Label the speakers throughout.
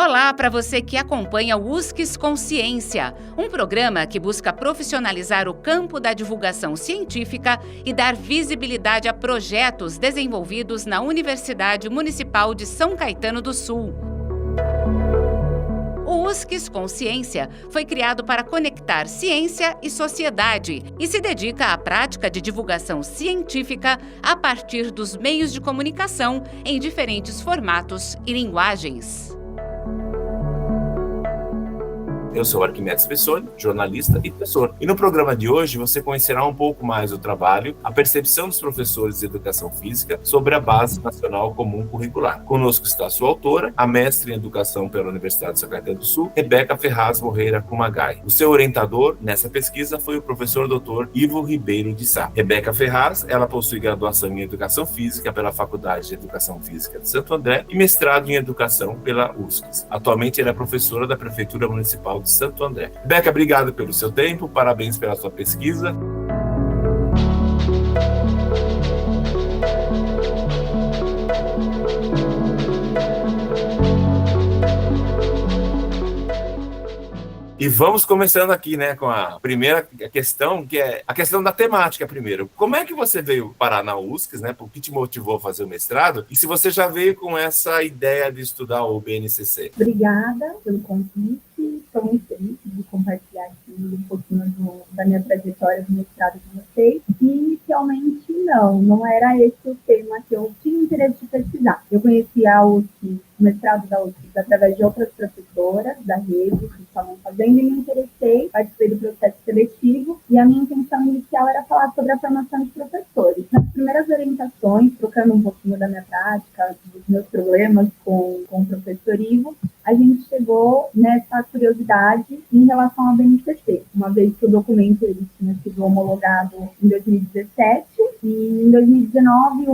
Speaker 1: Olá para você que acompanha o USCS Consciência, um programa que busca profissionalizar o campo da divulgação científica e dar visibilidade a projetos desenvolvidos na Universidade Municipal de São Caetano do Sul. O USCS Consciência foi criado para conectar ciência e sociedade e se dedica à prática de divulgação científica a partir dos meios de comunicação em diferentes formatos e linguagens.
Speaker 2: Eu sou Arquimedes Pessoni, jornalista e professor. E no programa de hoje você conhecerá um pouco mais o trabalho, a percepção dos professores de educação física sobre a Base Nacional Comum Curricular. Conosco está a sua autora, a mestre em educação pela Universidade de São Caetano do Sul, Rebeca Ferraz Moreira Kumagai. O seu orientador nessa pesquisa foi o professor Dr. Ivo Ribeiro de Sá. Rebeca Ferraz, ela possui graduação em educação física pela Faculdade de Educação Física de Santo André e mestrado em educação pela USCS. Atualmente ela é professora da Prefeitura Municipal de Santo André. Rebeca, obrigado pelo seu tempo, parabéns pela sua pesquisa. E vamos começando aqui, com a primeira questão, que é a questão da temática primeiro. Como é que você veio parar na USCS, O que te motivou a fazer o mestrado? E se você já veio com essa ideia de estudar o BNCC?
Speaker 3: Obrigada pelo convite. Estou muito feliz de compartilhar aqui um pouquinho da minha trajetória do mestrado com vocês. E realmente não era esse o tema que eu tinha interesse de pesquisar. Eu conheci a USCS, o mestrado da USCS, através de outras professoras da rede que estavam fazendo e me interessei, participei do processo seletivo e a minha intenção inicial era falar sobre a formação de professores. Nas primeiras orientações, trocando um pouquinho da minha prática, dos meus problemas com o professor Ivo, a gente chegou nessa curiosidade em relação ao BNCC, uma vez que o documento ele tinha sido homologado em 2017 e em 2019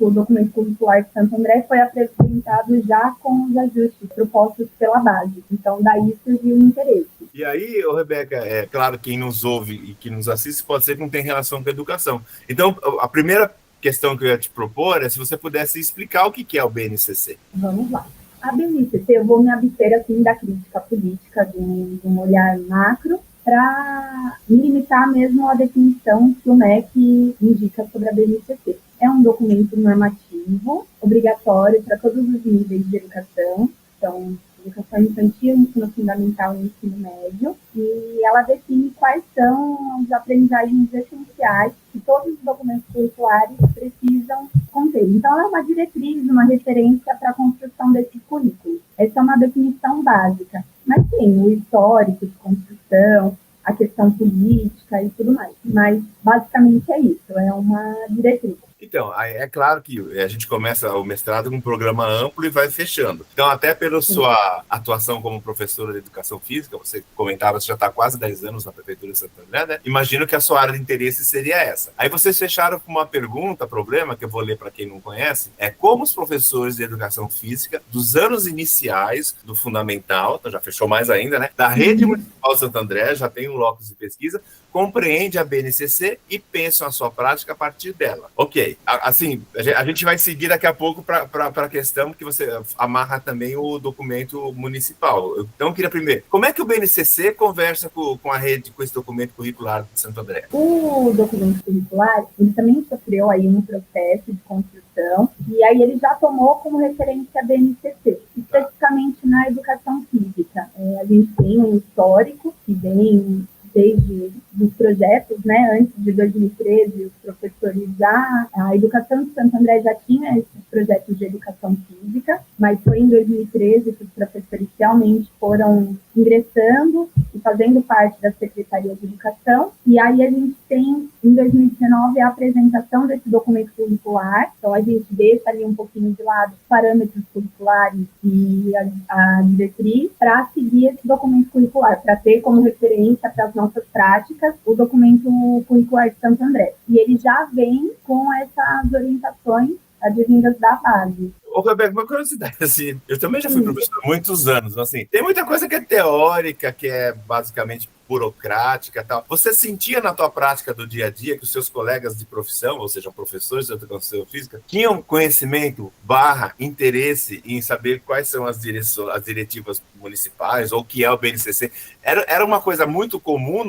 Speaker 3: o documento curricular de Santo André foi apresentado já com os ajustes propostos pela base. Então, daí surgiu o interesse.
Speaker 2: E aí, Rebeca, é claro, quem nos ouve e que nos assiste pode ser que não tem relação com a educação. Então, a primeira questão que eu ia te propor é se você pudesse explicar o que é o BNCC.
Speaker 3: Vamos lá. A BNCC, eu vou me abster assim, da crítica política, de um olhar macro, para me limitar mesmo à definição que o MEC indica sobre a BNCC. É um documento normativo, obrigatório para todos os níveis de educação, então, educação infantil, ensino fundamental e ensino médio, e ela define quais são as aprendizagens essenciais que todos os documentos curriculares precisam conter. Então, é uma diretriz, uma referência para a construção desses currículos. Essa é uma definição básica, mas tem o histórico de construção, a questão política e tudo mais. Mas, basicamente, é isso, é uma diretriz.
Speaker 2: Então, é claro que a gente começa o mestrado com um programa amplo e vai fechando. Então, até pela sua atuação como professora de educação física, você comentava, você já está há quase 10 anos na Prefeitura de Santo André, Imagino que a sua área de interesse seria essa. Aí vocês fecharam com uma pergunta, problema, que eu vou ler para quem não conhece, é como os professores de educação física dos anos iniciais do fundamental, então já fechou mais ainda, da Rede Municipal de Santo André, já tem um locus de pesquisa, compreende a BNCC e pensam a sua prática a partir dela. Ok, assim, a gente vai seguir daqui a pouco para a questão que você amarra também o documento municipal. Então, eu queria primeiro, como é que o BNCC conversa com a rede, com esse documento curricular de Santo André?
Speaker 3: O documento curricular, ele também sofreu aí um processo de construção e aí ele já tomou como referência a BNCC, especificamente na educação física. A gente tem um histórico que vem desde dos projetos, antes de 2013, os professores a educação de Santo André já tinha esses projetos de educação física, mas foi em 2013 que os professores realmente foram ingressando e fazendo parte da Secretaria de Educação, e aí a gente tem, em 2019, a apresentação desse documento curricular, então a gente deixa ali um pouquinho de lado os parâmetros curriculares e a diretriz para seguir esse documento curricular, para ter como referência para as nossas práticas o documento curricular de Santo André. E ele já vem com essas orientações advindas da base.
Speaker 2: Ô, Rebeca, uma curiosidade, assim, eu também já fui professor há muitos anos, assim, tem muita coisa que é teórica, que é basicamente burocrática e tal. Você sentia na tua prática do dia a dia que os seus colegas de profissão, ou seja, professores de educação física, tinham conhecimento / interesse em saber quais são as diretivas municipais ou o que é o BNCC? Era uma coisa muito comum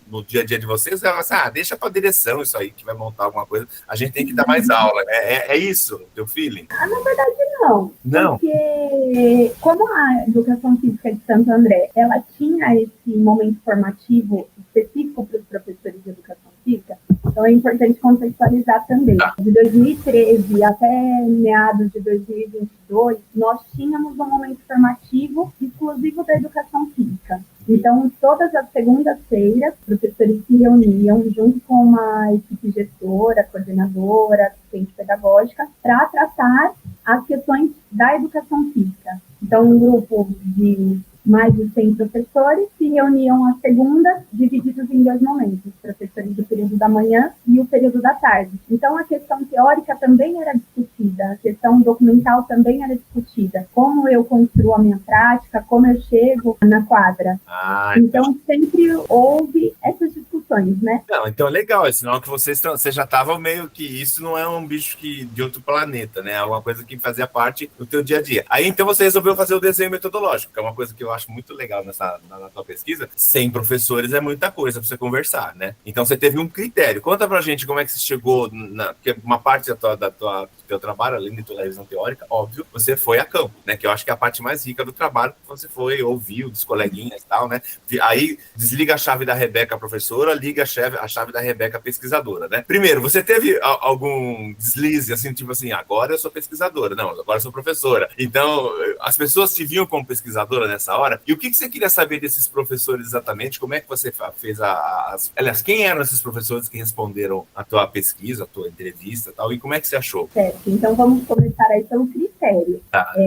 Speaker 2: no dia a dia de vocês? Era assim, deixa para a direção isso aí, que vai montar alguma coisa. A gente tem que dar mais aula, né? É isso, o teu feeling?
Speaker 3: Na verdade, não.
Speaker 2: Não?
Speaker 3: Porque como a Educação Física de Santo André, ela tinha esse momento formativo específico para os professores de Educação Física, então é importante contextualizar também. De 2013 até meados de 2022, nós tínhamos um momento formativo exclusivo da Educação Física. Então, todas as segundas-feiras, professores se reuniam junto com uma equipe gestora, coordenadora, assistente pedagógica, para tratar as questões da educação física. Então, um grupo de mais de 100 professores se reuniam às segundas, divididos em 2 momentos, professores do período da manhã e o período da tarde. Então, a questão teórica também era discutida, a questão documental também era discutida. Como eu construo a minha prática, como eu chego na quadra. Então, sempre houve essas discussões, né?
Speaker 2: Não, então é legal, é sinal que você já estava meio que isso não é um bicho de outro planeta, né? É uma coisa que fazia parte do teu dia a dia. Aí, então, você resolveu fazer o desenho metodológico, que é uma coisa que eu acho muito legal na tua pesquisa. 100 professores é muita coisa para você conversar, né? Então, você teve um critério. Conta pra gente como é que você chegou, porque uma parte do teu trabalho, além de tua revisão teórica, óbvio, você foi a campo, né? Que eu acho que é a parte mais rica do trabalho, você foi, ouviu dos coleguinhas e tal, né? Aí, desliga a chave da Rebeca, professora, liga a chave da Rebeca, pesquisadora, né? Primeiro, você teve algum deslize, assim, tipo assim, agora eu sou pesquisadora. Não, agora eu sou professora. Então, as pessoas te viam como pesquisadora nessa hora. E o que você queria saber desses professores exatamente? Como é que você fez aliás, quem eram esses professores que responderam a tua pesquisa, a tua entrevista e tal? E como é que você achou?
Speaker 3: Certo, então vamos começar aí pelo critério.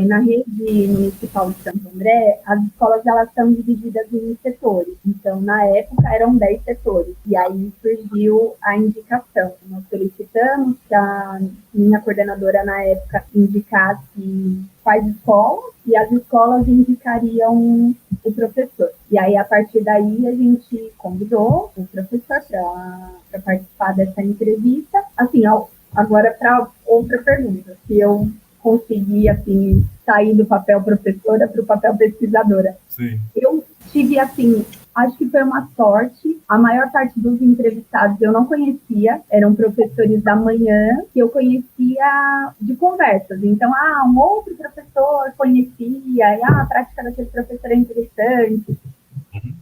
Speaker 3: Na rede municipal de Santo André, as escolas elas são divididas em setores. Então, na época, eram 10 setores. E aí surgiu a indicação. Nós solicitamos que a minha coordenadora, na época, indicasse quais escolas, e as escolas indicariam o professor. E aí, a partir daí, a gente convidou o professor para participar dessa entrevista. Assim, agora, para outra pergunta, se eu consegui, assim, sair do papel professora para o papel pesquisadora.
Speaker 2: Sim.
Speaker 3: Eu tive, assim, acho que foi uma sorte. A maior parte dos entrevistados eu não conhecia, eram professores da manhã que eu conhecia de conversas. Então, um outro professor conhecia, e a prática daquele professor é interessante.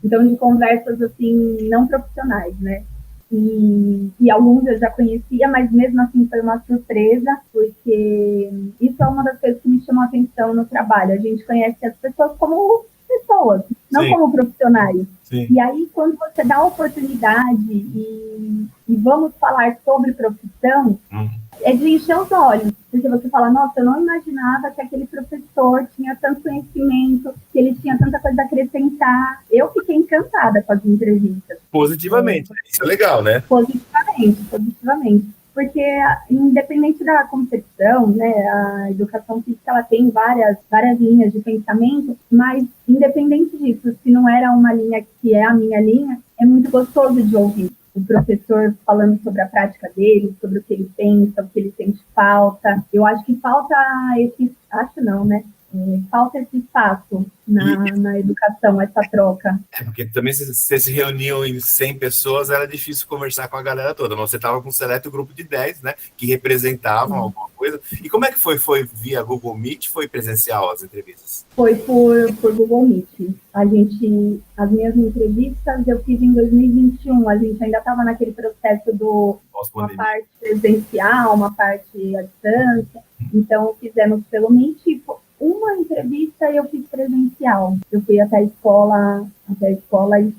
Speaker 3: Então, de conversas, assim, não profissionais, né? E alguns eu já conhecia, mas mesmo assim foi uma surpresa, porque isso é uma das coisas que me chamou a atenção no trabalho. A gente conhece as pessoas como pessoas, não
Speaker 2: Sim.
Speaker 3: como profissionais.
Speaker 2: Sim.
Speaker 3: E aí, quando você dá a oportunidade e vamos falar sobre profissão, é de encher os olhos. Porque você fala, nossa, eu não imaginava que aquele professor tinha tanto conhecimento, que ele tinha tanta coisa a acrescentar. Eu fiquei encantada com as entrevistas.
Speaker 2: Positivamente, isso é legal, né?
Speaker 3: Positivamente. Porque, independente da concepção, né, a educação física ela tem várias linhas de pensamento, mas, independente disso, se não era uma linha que é a minha linha, é muito gostoso de ouvir o professor falando sobre a prática dele, sobre o que ele pensa, o que ele sente falta. Eu acho que falta falta esse espaço na educação, essa troca.
Speaker 2: Porque também se você se reuniam em 100 pessoas, era difícil conversar com a galera toda, mas você estava com um seleto grupo de 10, né, que representavam alguma coisa. E como é que foi? Foi via Google Meet, foi presencial as entrevistas?
Speaker 3: Foi por Google Meet. As minhas entrevistas eu fiz em 2021, a gente ainda estava naquele processo uma parte presencial, uma parte à distância, então fizemos pelo Meet. Uma entrevista eu fiz presencial. Eu fui até a escola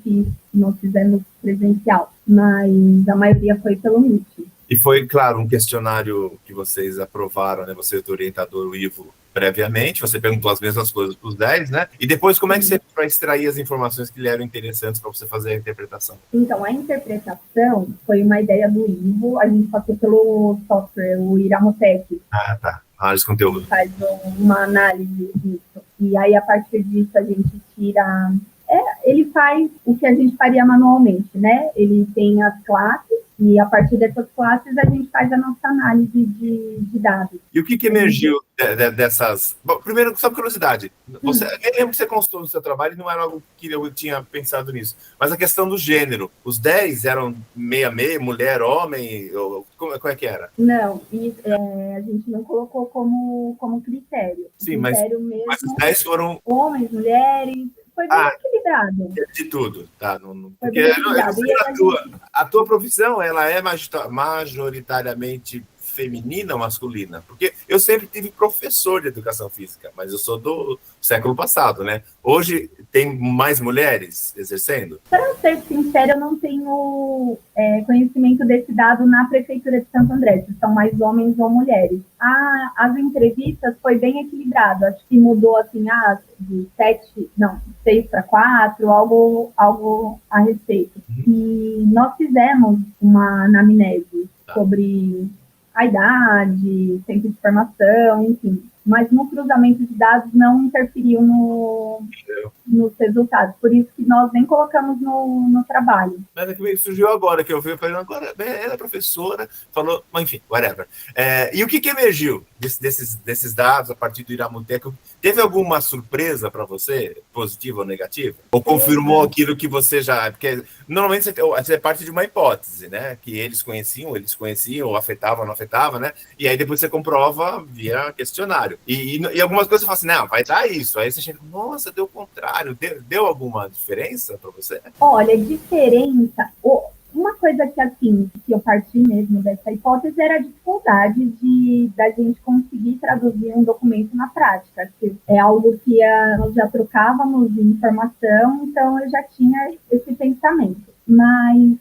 Speaker 3: e nós fizemos presencial. Mas a maioria foi pelo Meet.
Speaker 2: E foi, claro, um questionário que vocês aprovaram, né? Você, o orientador, o Ivo, previamente. Você perguntou as mesmas coisas para os 10, né? E depois, como é que você fez para extrair as informações que lhe eram interessantes para você fazer a interpretação?
Speaker 3: Então, a interpretação foi uma ideia do Ivo. A gente passou pelo software, o Iramotec.
Speaker 2: Tá. Análise de conteúdo.
Speaker 3: Faz uma análise disso. E aí, a partir disso, a gente tira... ele faz o que a gente faria manualmente, né? Ele tem as classes, e a partir dessas classes a gente faz a nossa análise de dados.
Speaker 2: E o que emergiu dessas... Bom, primeiro, só curiosidade. Eu lembro que você constou no seu trabalho e não era algo que eu tinha pensado nisso. Mas a questão do gênero. Os 10 eram meia-meia, mulher, homem? Como é que era?
Speaker 3: Não, a gente não colocou como critério.
Speaker 2: Sim,
Speaker 3: critério
Speaker 2: mas os 10 foram...
Speaker 3: Homens, mulheres... Foi bem equilibrado.
Speaker 2: De tudo, tá?
Speaker 3: Foi bem equilibrado.
Speaker 2: A tua profissão, ela é majoritariamente feminina ou masculina? Porque eu sempre tive professor de educação física, mas eu sou do século passado, né? Hoje tem mais mulheres exercendo?
Speaker 3: Para ser sincera, eu não tenho conhecimento desse dado na Prefeitura de Santo André, se são mais homens ou mulheres. As entrevistas foi bem equilibrado, acho que mudou assim, de 6 para 4, algo a respeito. E nós fizemos uma anamnese sobre a idade, tempo de formação, enfim. Mas no cruzamento de dados não interferiu nos resultados. Por isso que nós nem colocamos no trabalho.
Speaker 2: Mas é que surgiu agora, que eu vi, falei, agora ela é professora, falou, mas enfim, whatever. E o que emergiu desses dados a partir do Iramuteca? Teve alguma surpresa para você, positiva ou negativa? Ou confirmou aquilo que você já... Porque normalmente você é parte de uma hipótese, né? Que eles conheciam, ou afetava ou não afetava, né? E aí depois você comprova via questionário. E algumas coisas você fala assim, não, vai dar isso. Aí você chega, nossa, deu o contrário. Deu alguma diferença para você?
Speaker 3: Olha, diferença... Uma coisa que eu parti mesmo dessa hipótese era a dificuldade da gente conseguir traduzir um documento na prática, que é algo que nós já trocávamos de informação, então eu já tinha esse pensamento. Mas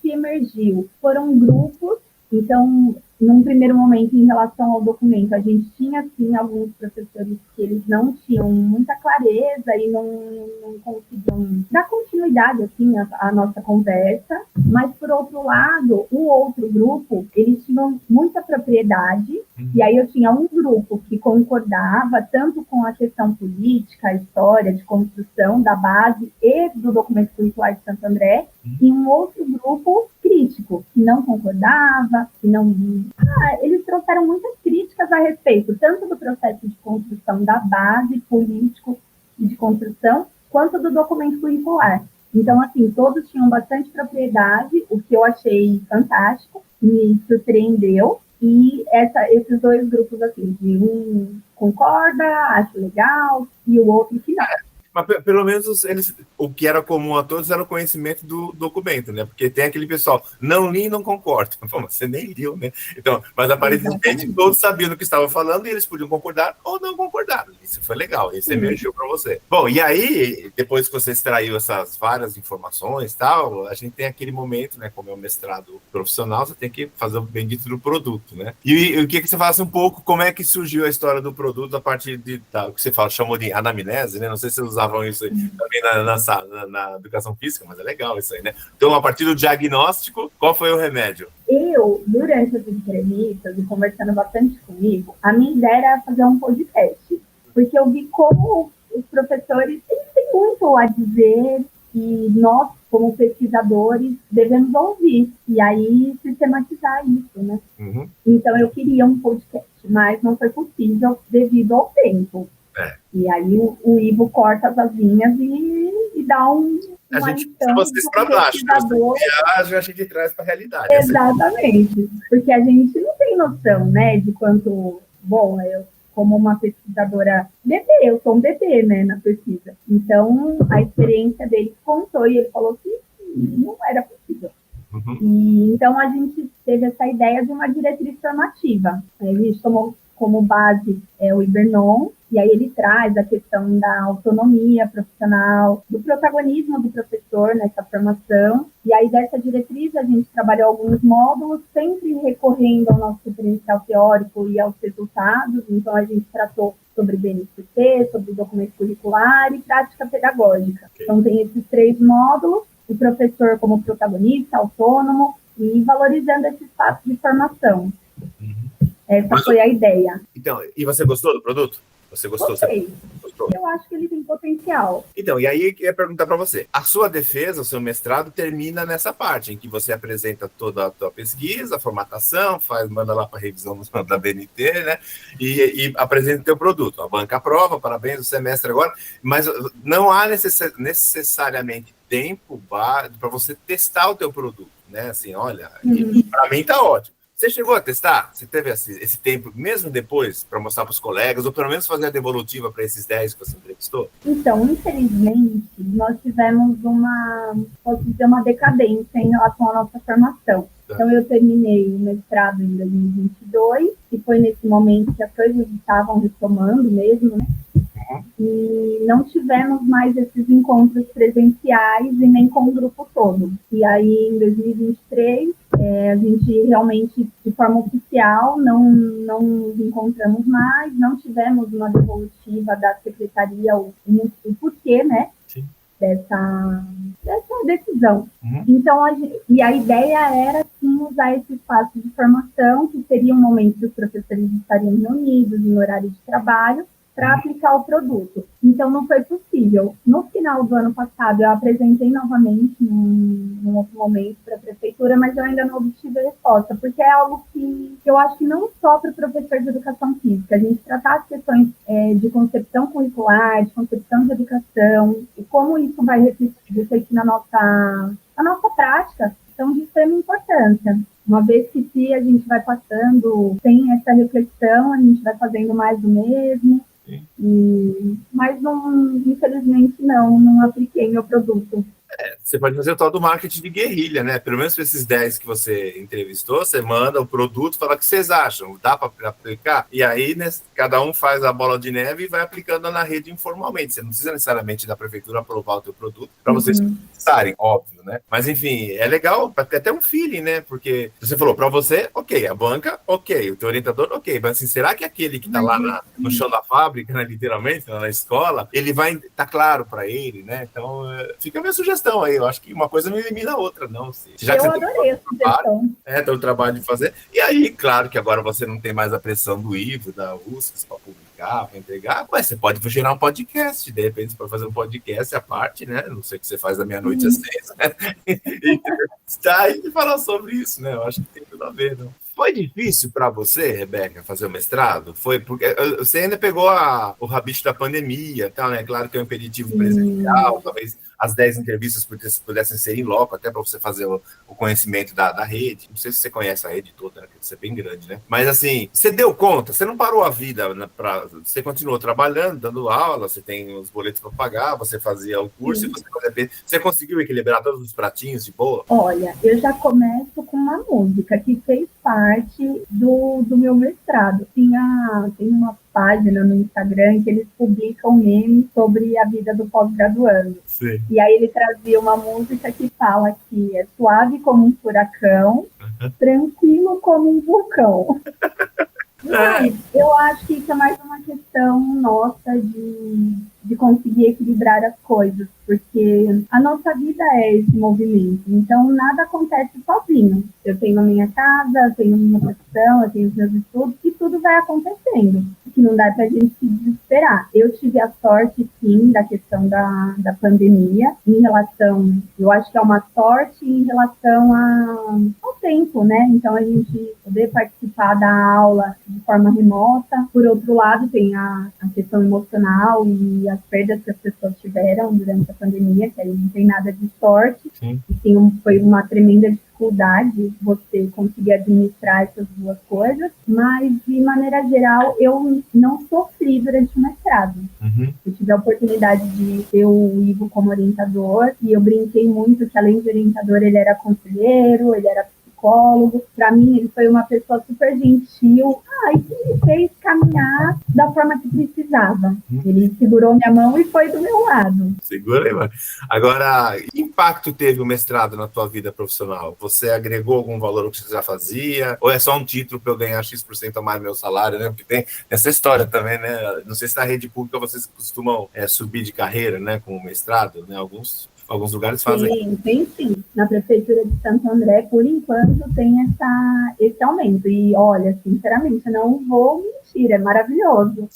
Speaker 3: que emergiu foram grupos, então, num primeiro momento, em relação ao documento, a gente tinha, sim, alguns professores que eles não tinham muita clareza e não conseguiam dar continuidade, assim, à nossa conversa. Mas, por outro lado, o outro grupo, eles tinham muita propriedade, e aí eu tinha um grupo que concordava tanto com a questão política, a história de construção da base e do documento curricular de Santo André, e um outro grupo crítico, que não concordava, que não... eles trouxeram muitas críticas a respeito, tanto do processo de construção da base político e de construção, quanto do documento curricular. Então, assim, todos tinham bastante propriedade, o que eu achei fantástico, me surpreendeu, e esses dois grupos, assim, de um concorda, acha legal, e o outro que não.
Speaker 2: Mas pelo menos o que era comum a todos era o conhecimento do documento, né? Porque tem aquele pessoal, não li e não concordo. Pô, mas você nem liu, né? Então, mas aparentemente todos sabiam do que estavam falando e eles podiam concordar ou não concordar. Isso foi legal, isso emergiu para você. Bom, e aí, depois que você extraiu essas várias informações e tal, a gente tem aquele momento, né? Como é um mestrado profissional, você tem que fazer o bendito do produto, né? E eu queria que você falasse um pouco como é que surgiu a história do produto a partir do que você chamou de anamnese, né? Não sei se você usavam isso aí também na educação física, mas é legal isso aí, né? Então, a partir do diagnóstico, qual foi o remédio?
Speaker 3: Eu, durante as entrevistas e conversando bastante comigo, a minha ideia era fazer um podcast, porque eu vi como os professores eles têm muito a dizer e nós, como pesquisadores, devemos ouvir e aí sistematizar isso, né? Então, eu queria um podcast, mas não foi possível devido ao tempo. E aí o Ivo corta as asinhas e dá
Speaker 2: a gente puxa vocês para baixo, a gente traz para a realidade.
Speaker 3: Exatamente, porque a gente não tem noção, né, de quanto... Bom, eu, como uma pesquisadora bebê, eu sou um bebê, né, na pesquisa. Então, a experiência dele contou e ele falou que não era possível. E, então, a gente teve essa ideia de uma diretriz formativa. A gente tomou como base o Ibernon, e aí ele traz a questão da autonomia profissional, do protagonismo do professor nessa formação, e aí dessa diretriz a gente trabalhou alguns módulos, sempre recorrendo ao nosso referencial teórico e aos resultados, então a gente tratou sobre BNCC, sobre documento curricular e prática pedagógica. Então tem esses 3 módulos, o professor como protagonista, autônomo, e valorizando esse espaço de formação. Essa foi a ideia.
Speaker 2: Então, e você gostou do produto? Você gostou?
Speaker 3: Gostei.
Speaker 2: Você gostou?
Speaker 3: Eu acho que ele tem potencial.
Speaker 2: Então, e aí eu ia perguntar para você. A sua defesa, o seu mestrado, termina nessa parte, em que você apresenta toda a tua pesquisa, a formatação, manda lá para a revisão da BNT, né? E apresenta o teu produto. A banca aprova, parabéns, o semestre agora, mas não há necessariamente tempo para você testar o teu produto, né? Assim, olha, para mim tá ótimo. Você chegou a testar? Você teve esse tempo, mesmo depois, para mostrar para os colegas, ou pelo menos fazer a devolutiva para esses 10 que você entrevistou?
Speaker 3: Então, infelizmente, nós tivemos posso dizer, uma decadência em relação à nossa formação.
Speaker 2: Tá.
Speaker 3: Então, eu terminei o mestrado em 2022, e foi nesse momento que as coisas estavam retomando mesmo, né? E não tivemos mais esses encontros presenciais e nem com o grupo todo. E aí, em 2023, a gente realmente, de forma oficial, não nos encontramos mais, não tivemos uma devolutiva da secretaria, o porquê, né?
Speaker 2: Sim.
Speaker 3: Dessa decisão.
Speaker 2: Uhum.
Speaker 3: Então, a ideia era, sim, usar esse espaço de formação, que seria um momento que os professores estariam reunidos em horário de trabalho, para aplicar o produto. Então, não foi possível. No final do ano passado, eu apresentei novamente, num outro momento, para a prefeitura, mas eu ainda não obtive a resposta, porque é algo que eu acho que não só para o professor de educação física, a gente tratar as questões de concepção curricular, de concepção de educação, e como isso vai refletir na nossa prática, são de extrema importância. Uma vez que se a gente vai passando sem essa reflexão, a gente vai fazendo mais do mesmo. Mas infelizmente não apliquei meu produto.
Speaker 2: Você pode fazer o tal do marketing de guerrilha, né? Pelo menos para esses 10 que você entrevistou, você manda o produto, fala o que vocês acham, dá para aplicar? E aí, né, cada um faz a bola de neve e vai aplicando na rede informalmente. Você não precisa necessariamente da prefeitura aprovar o teu produto para vocês começarem, óbvio, né? Mas, enfim, é legal para ter até um feeling, né? Porque você falou, para você, ok, a banca, ok, o teu orientador, ok, mas assim, será que aquele que está lá no chão da fábrica, né, literalmente, na escola, ele vai estar claro para ele, né? Então, fica a minha sugestão aí. Eu acho que uma coisa não elimina a outra, não. Já que
Speaker 3: eu
Speaker 2: você
Speaker 3: adorei a sugestão.
Speaker 2: Tem o trabalho de fazer. E aí, claro que agora você não tem mais a pressão do IVO, da USP, para publicar, para entregar, mas você pode gerar um podcast, de repente você pode fazer um podcast à parte, né? Não sei o que você faz da meia-noite às 6, né? E está e falar sobre isso, né? Eu acho que tem tudo a ver, não? Foi difícil para você, Rebeca, fazer o mestrado? Foi porque você ainda pegou o rabicho da pandemia, tal, né? Claro que é um impeditivo presencial, talvez as 10 entrevistas pudessem ser em loco, até para você fazer o conhecimento da rede. Não sei se você conhece a rede toda, né? Porque você é bem grande, né? Mas assim, você deu conta, você não parou a vida, você continuou trabalhando, dando aula, você tem os boletos para pagar, você fazia o curso, e você conseguiu equilibrar todos os pratinhos de boa?
Speaker 3: Olha, eu já começo com uma música que fez parte do meu mestrado. Tem uma página no Instagram que eles publicam memes sobre a vida do pós-graduando.
Speaker 2: Sim.
Speaker 3: E aí ele trazia uma música que fala que é suave como um furacão, tranquilo como um vulcão. Mas eu acho que isso é mais uma questão nossa de conseguir equilibrar as coisas, porque a nossa vida é esse movimento, então nada acontece sozinho. Eu tenho a minha casa, eu tenho a minha profissão, eu tenho os meus estudos, e tudo vai acontecendo, que não dá pra gente se desesperar. Eu tive a sorte, sim, da questão da pandemia, em relação, eu acho que é uma sorte em relação ao tempo, né? Então a gente poder participar da aula de forma remota. Por outro lado, tem a questão emocional e as perdas que as pessoas tiveram durante a pandemia, que aí não tem nada de sorte.
Speaker 2: Sim.
Speaker 3: E foi uma tremenda dificuldade você conseguir administrar essas duas coisas, mas, de maneira geral, eu não sofri durante o mestrado. Eu tive a oportunidade de ter o Ivo como orientador, e eu brinquei muito que, além de orientador, ele era conselheiro, ele era psicólogo. Para mim, ele foi uma pessoa super gentil, e que me fez caminhar da forma que precisava. Ele segurou minha mão e foi do meu lado.
Speaker 2: Segura aí, mano. Agora, que impacto teve o mestrado na tua vida profissional? Você agregou algum valor ao que você já fazia? Ou é só um título para eu ganhar X% a mais do meu salário, né? Porque tem essa história também, né? Não sei se na rede pública vocês costumam subir de carreira, né? Com o mestrado, né? Alguns Alguns lugares fazem.
Speaker 3: Sim. Na Prefeitura de Santo André, por enquanto, tem esse aumento. E, olha, sinceramente, eu não vou mentir, é maravilhoso.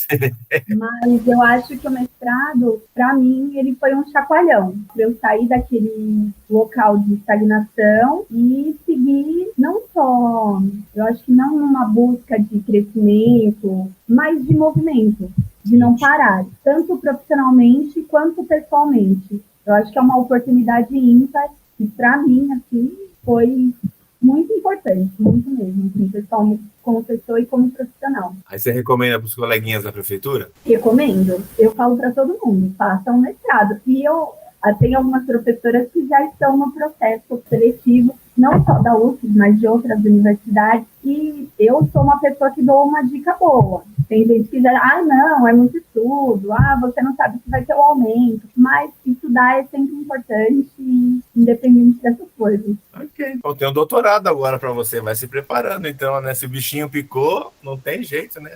Speaker 3: Mas eu acho que o mestrado, para mim, ele foi um chacoalhão. Para eu sair daquele local de estagnação e seguir não só, eu acho que não numa busca de crescimento, mas de movimento, de não parar, tanto profissionalmente quanto pessoalmente. Eu acho que é uma oportunidade ímpar e, para mim, assim, foi muito importante, muito mesmo, assim, pessoalmente, como pessoa e como profissional.
Speaker 2: Aí você recomenda para os coleguinhas da prefeitura?
Speaker 3: Recomendo. Eu falo para todo mundo, façam um mestrado. E eu tenho algumas professoras que já estão no processo seletivo, não só da UFRGS, mas de outras universidades, e eu sou uma pessoa que dou uma dica boa. Tem gente que já, não, é muito estudo, você não sabe se vai ter um aumento, mas estudar é sempre importante, independente dessas coisas.
Speaker 2: Ok. Bom, tem um doutorado agora para você, vai se preparando, então, né? Se o bichinho picou, não tem jeito, né?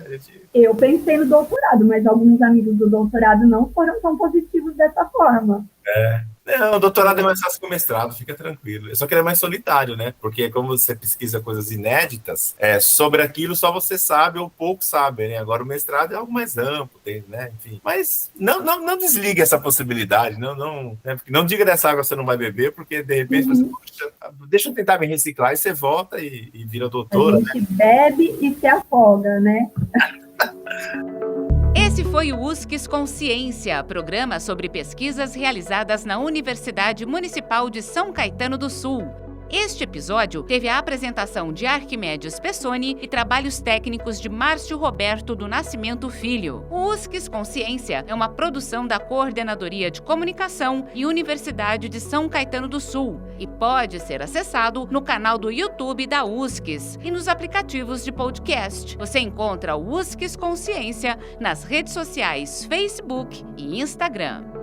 Speaker 3: Eu pensei no doutorado, mas alguns amigos do doutorado não foram tão positivos dessa forma.
Speaker 2: Não, o doutorado é mais fácil que o mestrado, fica tranquilo. Só que ele é mais solitário, né? Porque como você pesquisa coisas inéditas, sobre aquilo só você sabe ou pouco sabe, né? Agora o mestrado é algo mais amplo, tem, né? Enfim. Mas não desligue essa possibilidade, né? Porque não diga dessa água você não vai beber, porque de repente você, poxa, deixa eu tentar me reciclar, e você volta e vira doutora, né?
Speaker 3: A gente bebe e se afoga, né?
Speaker 1: Esse foi o USCS Consciência, programa sobre pesquisas realizadas na Universidade Municipal de São Caetano do Sul. Este episódio teve a apresentação de Arquimedes Pessoni e trabalhos técnicos de Márcio Roberto do Nascimento Filho. O USCS Consciência é uma produção da Coordenadoria de Comunicação e Universidade de São Caetano do Sul e pode ser acessado no canal do YouTube da USCS e nos aplicativos de podcast. Você encontra o USCS Consciência nas redes sociais Facebook e Instagram.